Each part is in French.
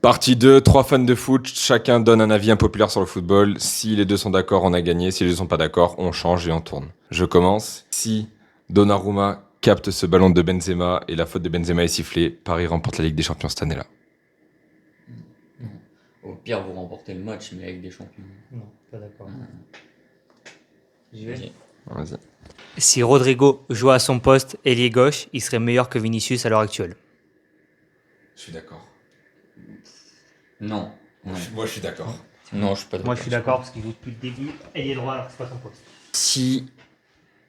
Partie 2, 3 fans de foot, chacun donne un avis impopulaire sur le football. Si les deux sont d'accord, on a gagné. Si les deux sont pas d'accord, on change et on tourne. Je commence. Si Donnarumma capte ce ballon de Benzema et la faute de Benzema est sifflée, Paris remporte la Ligue des Champions cette année-là. Non. Au pire, vous remportez le match, mais avec des champions. Non, pas d'accord. J'y Ok. vais. Vas-y. Si Rodrigo jouait à son poste ailier gauche, il serait meilleur que Vinicius à l'heure actuelle. Je suis d'accord. Non. Non. Moi, je suis d'accord. Non, je suis pas d'accord. Moi, je suis d'accord parce qu'il joue depuis le début ailier droit alors que c'est pas son poste. Si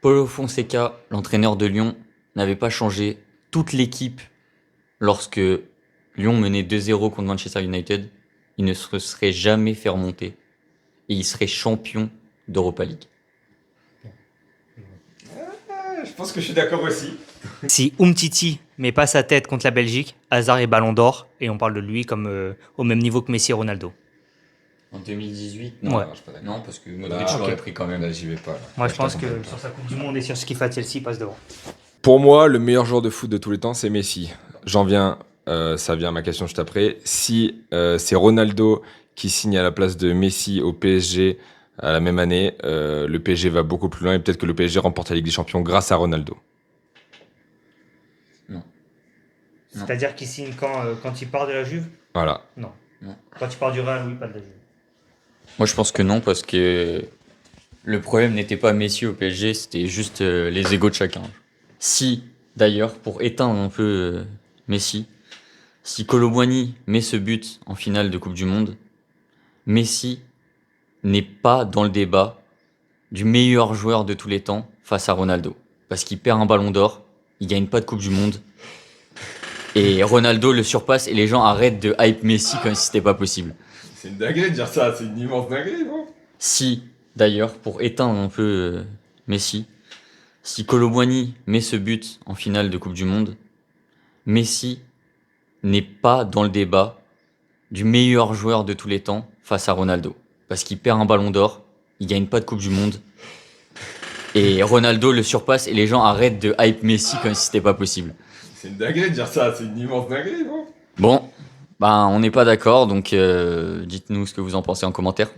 Paulo Fonseca, l'entraîneur de Lyon, n'avait pas changé toute l'équipe lorsque Lyon menait 2-0 contre Manchester United, il ne se serait jamais fait remonter et il serait champion d'Europa League. Je pense que je suis d'accord aussi. Si Umtiti met pas sa tête contre la Belgique, Hazard est ballon d'or et on parle de lui comme au même niveau que Messi et Ronaldo. En 2018, Ouais. Non, je suis pas d'accord. Non, parce que Modric Là, l'aurait ok. pris quand même. Là, j'y vais pas. Là. Moi, Là, je pense t'accompagne que pas. sur sa Coupe du Monde et sur ce qu'il fait à Chelsea, il passe devant. Pour moi, le meilleur joueur de foot de tous les temps, c'est Messi. J'en viens, ça vient à ma question juste après. Si c'est Ronaldo qui signe à la place de Messi au PSG à la même année, le PSG va beaucoup plus loin et peut-être que le PSG remporte la Ligue des Champions grâce à Ronaldo. Non. C'est-à-dire qu'il signe quand il part de la Juve? Voilà. Non. Non. Quand il part du Real, oui, pas de la Juve. Moi, je pense que non, parce que le problème n'était pas Messi au PSG, c'était juste les égos de chacun. Si, d'ailleurs, pour éteindre un peu Messi, si Kolo Muani met ce but en finale de Coupe du Monde, Messi n'est pas dans le débat du meilleur joueur de tous les temps face à Ronaldo. Parce qu'il perd un ballon d'or, il gagne pas de Coupe du Monde, et Ronaldo le surpasse et les gens arrêtent de hype Messi comme si c'était pas possible. C'est une dinguerie de dire ça, c'est une immense dinguerie, non? Si, d'ailleurs, pour éteindre un peu Messi, si Kolo Muani met ce but en finale de Coupe du Monde, Messi n'est pas dans le débat du meilleur joueur de tous les temps face à Ronaldo. Parce qu'il perd un ballon d'or, il gagne pas de Coupe du Monde, et Ronaldo le surpasse et les gens arrêtent de hype Messi comme si c'était pas possible. C'est une dinguerie de dire ça, c'est une immense dinguerie, non? Bon, bah on n'est pas d'accord, donc dites-nous ce que vous en pensez en commentaire.